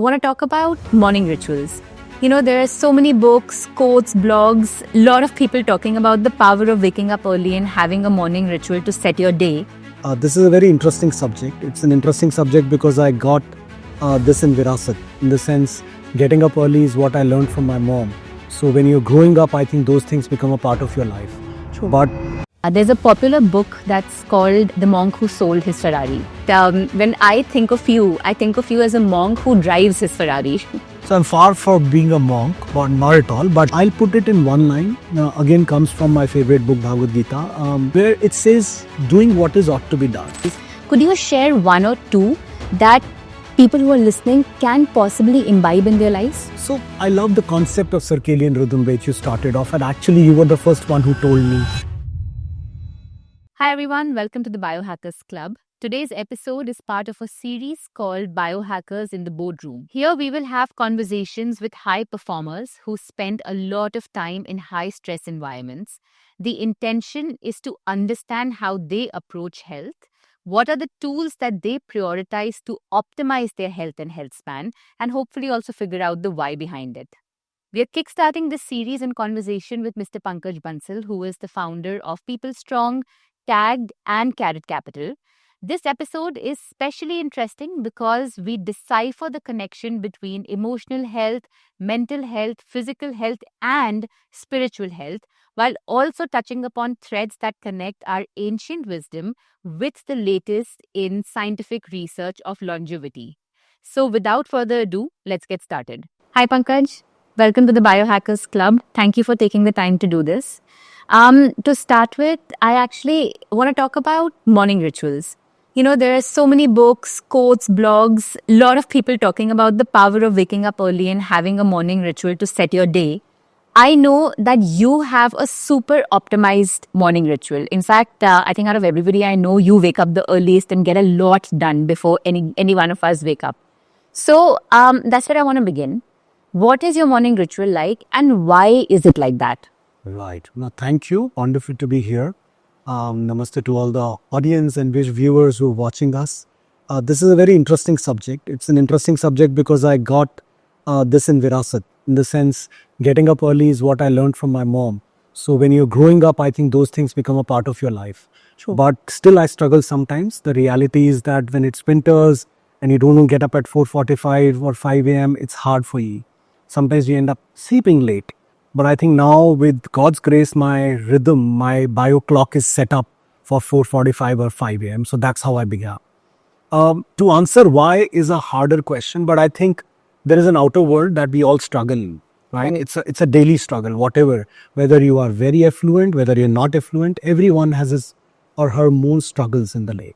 I want to talk about morning rituals. There are so many books, quotes, blogs, a lot of people talking about the power of waking up early and having a morning ritual to set your day. This is a very interesting subject. It's an interesting subject because I got this in Virasat. In the sense, getting up early is what I learned from my mom. So when you're growing up, I think those things become a part of your life. True. But There's a popular book that's called The Monk Who Sold His Ferrari. When I think of you as a monk who drives his Ferrari. So I'm far from being a monk, but not at all. But I'll put it in one line. Again, comes from my favorite book, Bhagavad Gita, where it says, doing what is ought to be done. Could you share one or two that people who are listening can possibly imbibe in their lives? So I love the concept of circadian rhythm, which you started off. And actually, you were the first one who told me. Hi everyone, welcome to the Biohackers Club. Today's episode is part of a series called Biohackers in the Boardroom. Here we will have conversations with high performers who spend a lot of time in high stress environments. The intention is to understand how they approach health, what are the tools that they prioritize to optimize their health and health span, and hopefully also figure out the why behind it. We are kickstarting this series in conversation with Mr. Pankaj Bansal, who is the founder of PeopleStrong, Tagged and CaretCapital. This episode is especially interesting because we decipher the connection between emotional health, mental health, physical health, and spiritual health, while also touching upon threads that connect our ancient wisdom with the latest in scientific research of longevity. So without further ado, let's get started. Hi Pankaj, welcome to the Biohackers Club. Thank you for taking the time to do this. To start with, I actually want to talk about morning rituals. There are so many books, quotes, blogs, a lot of people talking about the power of waking up early and having a morning ritual to set your day. I know that you have a super optimized morning ritual. In fact, I think out of everybody I know, you wake up the earliest and get a lot done before any one of us wake up. So that's where I want to begin. What is your morning ritual like and why is it like that? Right. Now, thank you. Wonderful to be here. Namaste to all the audience and viewers who are watching us. This is a very interesting subject. It's an interesting subject because I got this in Virasat. In the sense, getting up early is what I learned from my mom. So when you're growing up, I think those things become a part of your life. Sure. But still, I struggle sometimes. The reality is that when it's winters and you don't get up at 4:45 or 5 a.m., it's hard for you. Sometimes you end up sleeping late. But I think now with God's grace, my rhythm, my bio clock is set up for 4:45 or 5 a.m. So that's how I began. To answer why is a harder question, but I think there is an outer world that we all struggle in, right? It's a daily struggle, whether you are very affluent, whether you're not affluent, everyone has his or her own struggles in the day.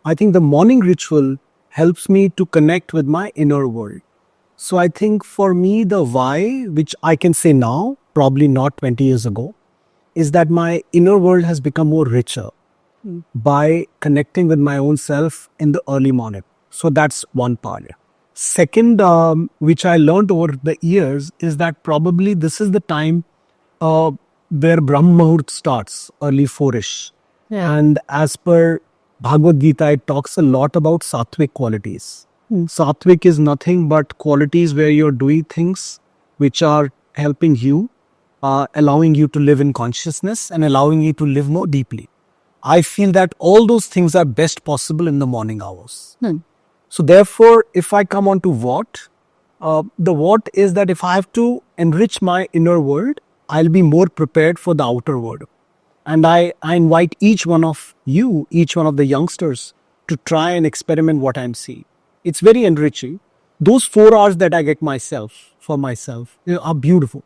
I think the morning ritual helps me to connect with my inner world. So I think for me, the why, which I can say now, probably not 20 years ago, is that my inner world has become more richer by connecting with my own self in the early morning. So that's one part. Second, which I learned over the years, is that probably this is the time where Brahma Muhurt starts, early 4-ish. Yeah. And as per Bhagavad Gita, it talks a lot about sattvic qualities. Sattvic is nothing but qualities where you're doing things which are helping you, allowing you to live in consciousness and allowing you to live more deeply. I feel that all those things are best possible in the morning hours. So therefore, if I come on to the what is that if I have to enrich my inner world, I'll be more prepared for the outer world. And I invite each one of you, each one of the youngsters to try and experiment what I'm seeing. It's very enriching. Those 4 hours that I get for myself, are beautiful.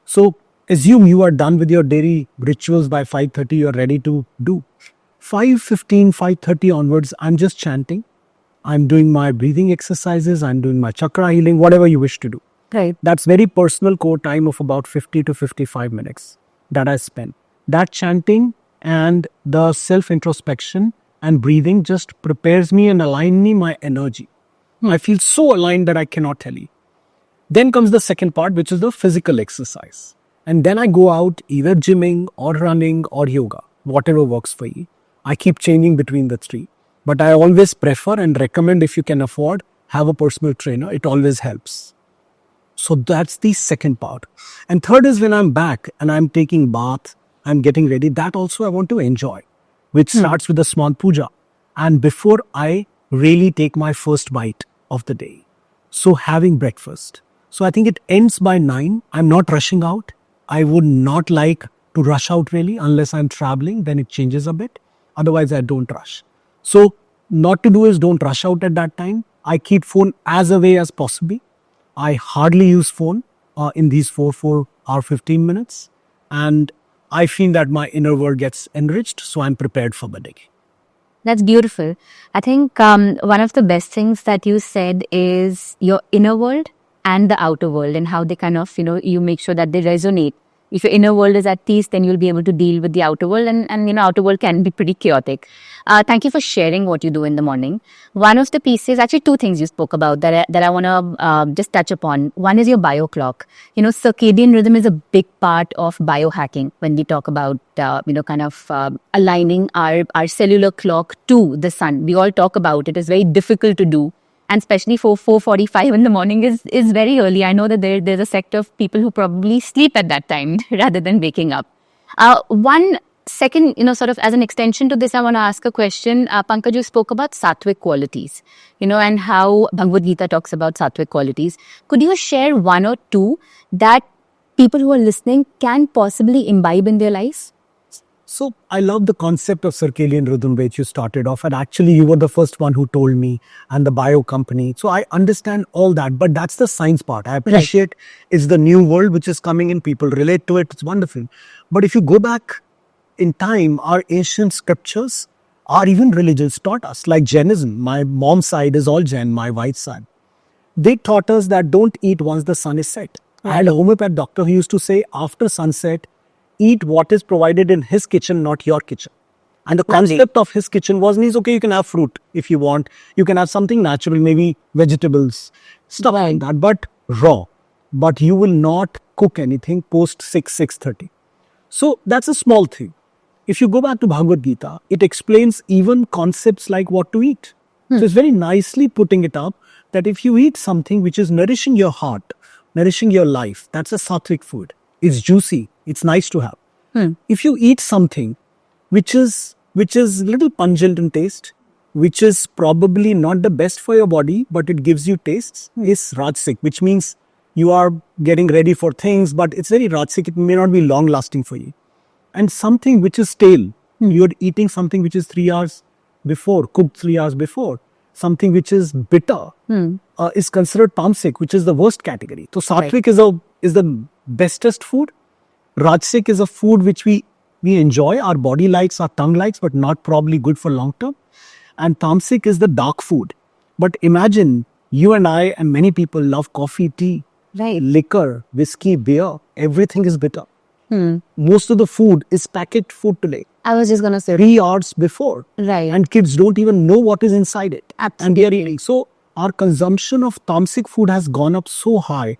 So assume you are done with your daily rituals by 5:30, you're ready to do. 5:15, 5:30 onwards, I'm just chanting. I'm doing my breathing exercises. I'm doing my chakra healing, whatever you wish to do. Right. That's very personal core time of about 50 to 55 minutes that I spend. That chanting and the self-introspection and breathing just prepares me and align me my energy. I feel so aligned that I cannot tell you. Then comes the second part, which is the physical exercise. And then I go out either gymming or running or yoga, whatever works for you. I keep changing between the three. But I always prefer and recommend, if you can afford, have a personal trainer. It always helps. So that's the second part. And third is when I'm back and I'm taking bath, I'm getting ready. That also I want to enjoy, which starts with a small puja. And before I really take my first bite of the day. So having breakfast. So I think it ends by 9. I'm not rushing out. I would not like to rush out really unless I'm traveling. Then it changes a bit. Otherwise, I don't rush. So not to do is don't rush out at that time. I keep phone as away as possible. I hardly use phone in these 4 hour 15 minutes. And I feel that my inner world gets enriched. So I'm prepared for the day. That's beautiful. I think one of the best things that you said is your inner world and the outer world, and how they kind of, you make sure that they resonate. If your inner world is at peace, then you'll be able to deal with the outer world, and outer world can be pretty chaotic. Thank you for sharing what you do in the morning. One of the pieces, actually two things you spoke about that I want to just touch upon. One is your bio clock. Circadian rhythm is a big part of biohacking when we talk about, aligning our cellular clock to the sun. We all talk about it. It's very difficult to do. And especially for 4:45 in the morning is very early. I know that there's a sector of people who probably sleep at that time rather than waking up. One second, sort of as an extension to this, I want to ask a question. Pankaj, you spoke about sattvic qualities, and how Bhagavad Gita talks about sattvic qualities. Could you share one or two that people who are listening can possibly imbibe in their lives? So I love the concept of circadian rhythm which you started off, and actually you were the first one who told me, and the bio company. So I understand all that, but that's the science part. I appreciate it's the new world which is coming in. People relate to it. It's wonderful. But if you go back in time, our ancient scriptures or even religions taught us, like Jainism. My mom's side is all Jain, my wife's side. They taught us that don't eat once the sun is set. I had a homeopath doctor who used to say, after sunset, eat what is provided in his kitchen, not your kitchen. And the concept of his kitchen was, okay, you can have fruit if you want. You can have something natural, maybe vegetables, stuff like that, but raw. But you will not cook anything post 6:30. So that's a small thing. If you go back to Bhagavad Gita, it explains even concepts like what to eat. So it's very nicely putting it up that if you eat something which is nourishing your heart, nourishing your life, that's a sattvic food. It's juicy. It's nice to have. If you eat something which is little pungent in taste, which is probably not the best for your body, but it gives you tastes, is rajasic, which means you are getting ready for things, but it's very rajasic. It may not be long lasting for you. And something which is stale, you're eating something which is 3 hours before, cooked 3 hours before, something which is bitter, is considered tamasic, which is the worst category. So sattvic is the bestest food. Rajasic is a food which we enjoy, our body likes, our tongue likes, but not probably good for long term. And tamasic is the dark food. But imagine you and I and many people love coffee, tea, liquor, whiskey, beer. Everything is bitter. Most of the food is packaged food today. I was just going to say 3 hours before. Right. And kids don't even know what is inside it. Absolutely. And they are eating. So our consumption of tamasic food has gone up so high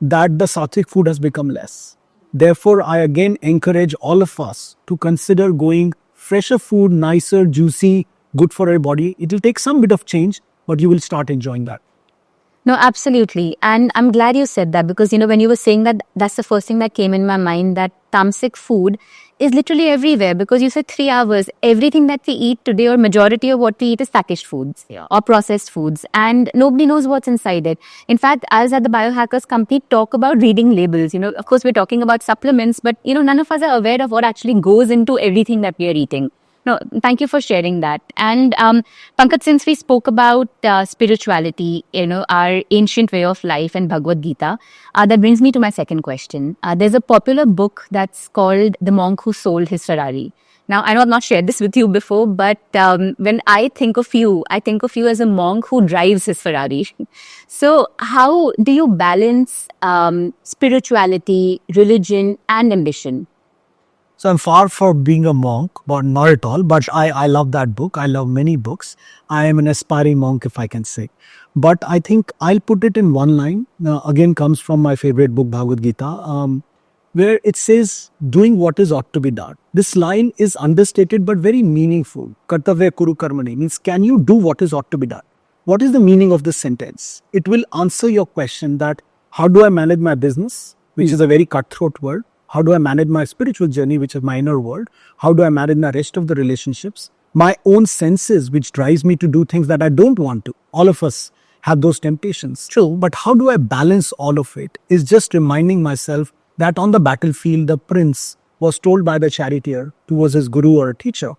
that the sattvic food has become less. Therefore, I again encourage all of us to consider going fresher food, nicer, juicy, good for our body. It will take some bit of change, but you will start enjoying that. No, absolutely. And I'm glad you said that because, when you were saying that, that's the first thing that came in my mind, that tamasic food is literally everywhere because you said 3 hours. Everything that we eat today or majority of what we eat is packaged foods or processed foods and nobody knows what's inside it. In fact, us at the Biohackers company talk about reading labels. Of course, we're talking about supplements, but, none of us are aware of what actually goes into everything that we are eating. No, thank you for sharing that. And Pankaj, since we spoke about spirituality, our ancient way of life and Bhagavad Gita, that brings me to my second question. There's a popular book that's called The Monk Who Sold His Ferrari. Now, I know I've not shared this with you before, but when I think of you as a monk who drives his Ferrari. So how do you balance spirituality, religion, and ambition? So I'm far from being a monk, but not at all. But I love that book. I love many books. I am an aspiring monk, if I can say. But I think I'll put it in one line. Again, comes from my favorite book, Bhagavad Gita, where it says, doing what is ought to be done. This line is understated but very meaningful. Kartavya kuru karmani means, can you do what is ought to be done? what is the meaning of this sentence? It will answer your question that how do I manage my business, which is a very cutthroat world? How do I manage my spiritual journey, which is my inner world? How do I manage the rest of the relationships? My own senses, which drives me to do things that I don't want to. All of us have those temptations. True. But how do I balance all of it? Is just reminding myself that on the battlefield, the prince was told by the charioteer towards his guru or a teacher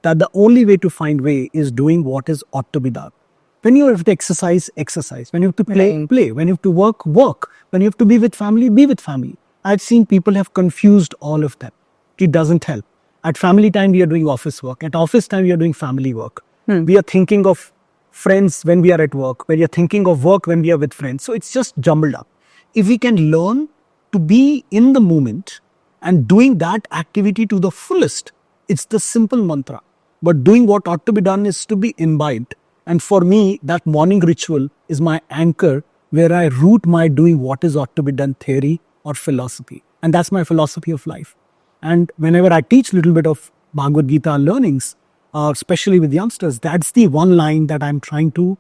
that the only way to find way is doing what is ought to be done. When you have to exercise, exercise. When you have to play, play. When you have to work, work. When you have to be with family, be with family. I've seen people have confused all of them. It doesn't help. At family time, we are doing office work. At office time, we are doing family work. We are thinking of friends when we are at work. We are thinking of work when we are with friends. So it's just jumbled up. If we can learn to be in the moment and doing that activity to the fullest, it's the simple mantra. But doing what ought to be done is to be imbibed. And for me, that morning ritual is my anchor where I root my doing what is ought to be done theory or philosophy. And that's my philosophy of life. And whenever I teach a little bit of Bhagavad Gita learnings, especially with youngsters, that's the one line that I'm trying to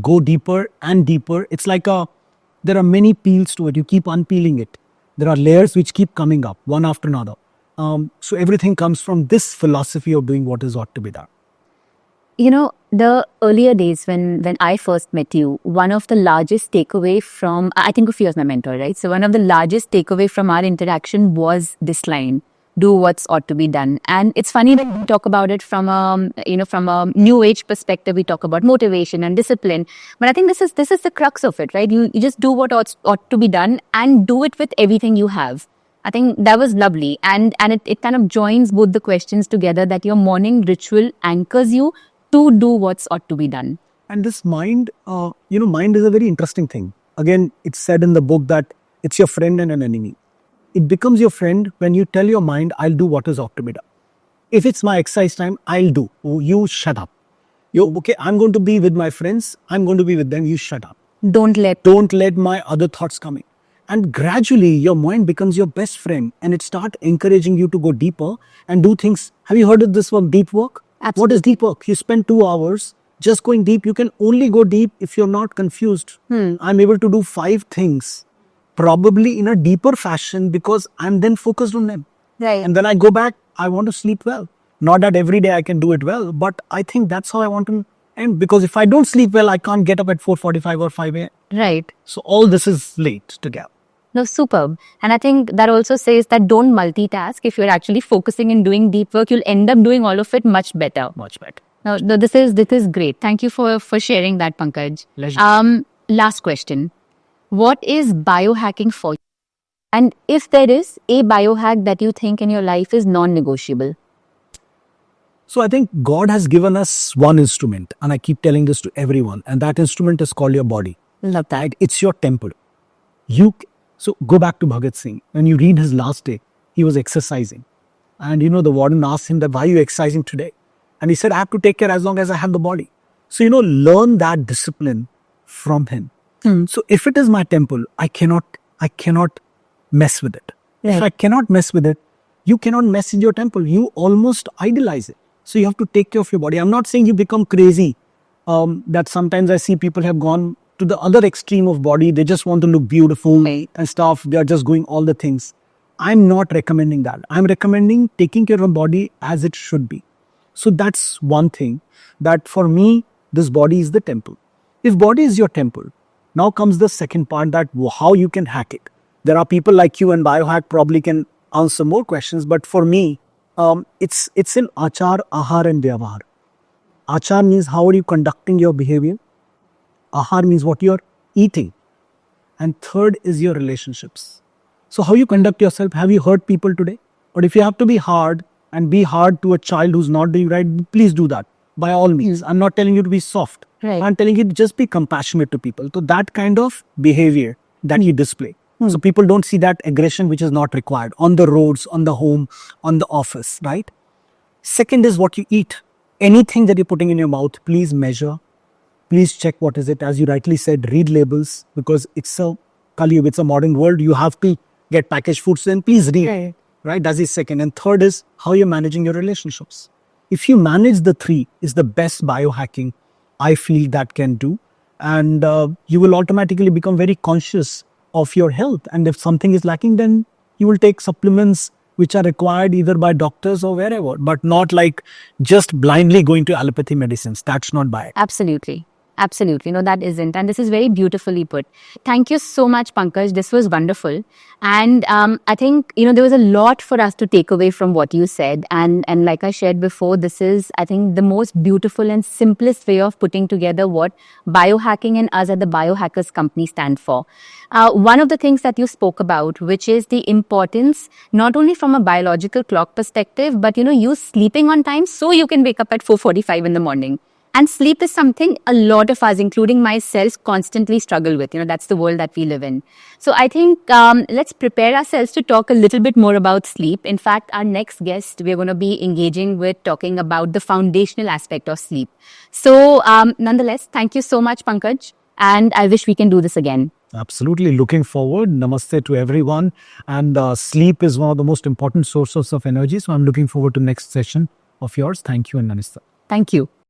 go deeper and deeper. It's like there are many peels to it. You keep unpeeling it. There are layers which keep coming up one after another. So everything comes from this philosophy of doing what is ought to be done. You know, the earlier days when I first met you, one of the largest takeaway from, I think of you as my mentor, right? So one of the largest takeaway from our interaction was this line, do what's ought to be done. And it's funny when we talk about it from a new age perspective, we talk about motivation and discipline. But I think this is the crux of it, right? You just do what ought to be done and do it with everything you have. I think that was lovely. And it kind of joins both the questions together that your morning ritual anchors you to do what's ought to be done. And this mind, mind is a very interesting thing. Again, it's said in the book that it's your friend and an enemy. It becomes your friend when you tell your mind, I'll do what is ought to be done. If it's my exercise time, I'll do. Oh, you shut up. Okay, I'm going to be with my friends. I'm going to be with them. You shut up. Don't let my other thoughts come in. And gradually, your mind becomes your best friend and it starts encouraging you to go deeper and do things. Have you heard of this word, deep work? Absolutely. What is deep work? You spend 2 hours just going deep. You can only go deep if you're not confused. I'm able to do 5 things, probably in a deeper fashion because I'm then focused on them. Right. And then I go back, I want to sleep well. Not that every day I can do it well, but I think that's how I want to end. Because if I don't sleep well, I can't get up at 4:45 or 5 a.m. Right. So all this is late together. No, superb. And I think that also says that don't multitask. If you're actually focusing and doing deep work, you'll end up doing all of it much better. Much better. Now, this is great. Thank you for sharing that, Pankaj. Pleasure. Last question. What is biohacking for you? And if there is a biohack that you think in your life is non-negotiable? So I think God has given us one instrument, and I keep telling this to everyone, and that instrument is called your body. Love that. Right? It's your temple. So go back to Bhagat Singh. When you read his last day, he was exercising. And the warden asked him that, why are you exercising today? And he said, I have to take care as long as I have the body. So, learn that discipline from him. So if it is my temple, I cannot mess with it. Right. If I cannot mess with it, you cannot mess in your temple. You almost idolize it. So you have to take care of your body. I'm not saying you become crazy. That sometimes I see people have gone to the other extreme of body. They just want to look beautiful and stuff. They are just doing all the things. I'm not recommending that. I'm recommending taking care of the body as it should be. So that's one thing that for me, this body is the temple. If body is your temple, now comes the second part, that how you can hack it. There are people like you and Biohack probably can answer more questions. But for me, it's in achar, ahar and vyavahar. Achar means how are you conducting your behavior. Ahar means what you're eating. And third is your relationships. So how you conduct yourself. Have you hurt people today? Or if you have to be hard and be hard to a child who's not doing right, please do that. By all means. I'm not telling you to be soft. Right. I'm telling you to just be compassionate to people. So that kind of behavior that you display. So people don't see that aggression which is not required on the roads, on the home, on the office, right? Second is what you eat. Anything that you're putting in your mouth, please measure. Please check what is it. As you rightly said, read labels, because it's a Kaliyug, it's a modern world. You have to get packaged foods, then please read. Right? That's the second. And third is how you're managing your relationships. If you manage the three, is the best biohacking I feel that can do. And you will automatically become very conscious of your health. And if something is lacking, then you will take supplements which are required either by doctors or wherever, but not like just blindly going to allopathy medicines. That's not by. Absolutely. Absolutely. No, that isn't. And this is very beautifully put. Thank you so much, Pankaj. This was wonderful. And I think, there was a lot for us to take away from what you said. And like I shared before, this is, I think, the most beautiful and simplest way of putting together what biohacking and us at the Biohackers company stand for. One of the things that you spoke about, which is the importance, not only from a biological clock perspective, but, you sleeping on time so you can wake up at 4:45 in the morning. And sleep is something a lot of us, including myself, constantly struggle with. That's the world that we live in. So I think let's prepare ourselves to talk a little bit more about sleep. In fact, our next guest, we're going to be engaging with talking about the foundational aspect of sleep. So nonetheless, thank you so much, Pankaj. And I wish we can do this again. Absolutely. Looking forward. Namaste to everyone. And sleep is one of the most important sources of energy. So I'm looking forward to next session of yours. Thank you and namaste. Thank you.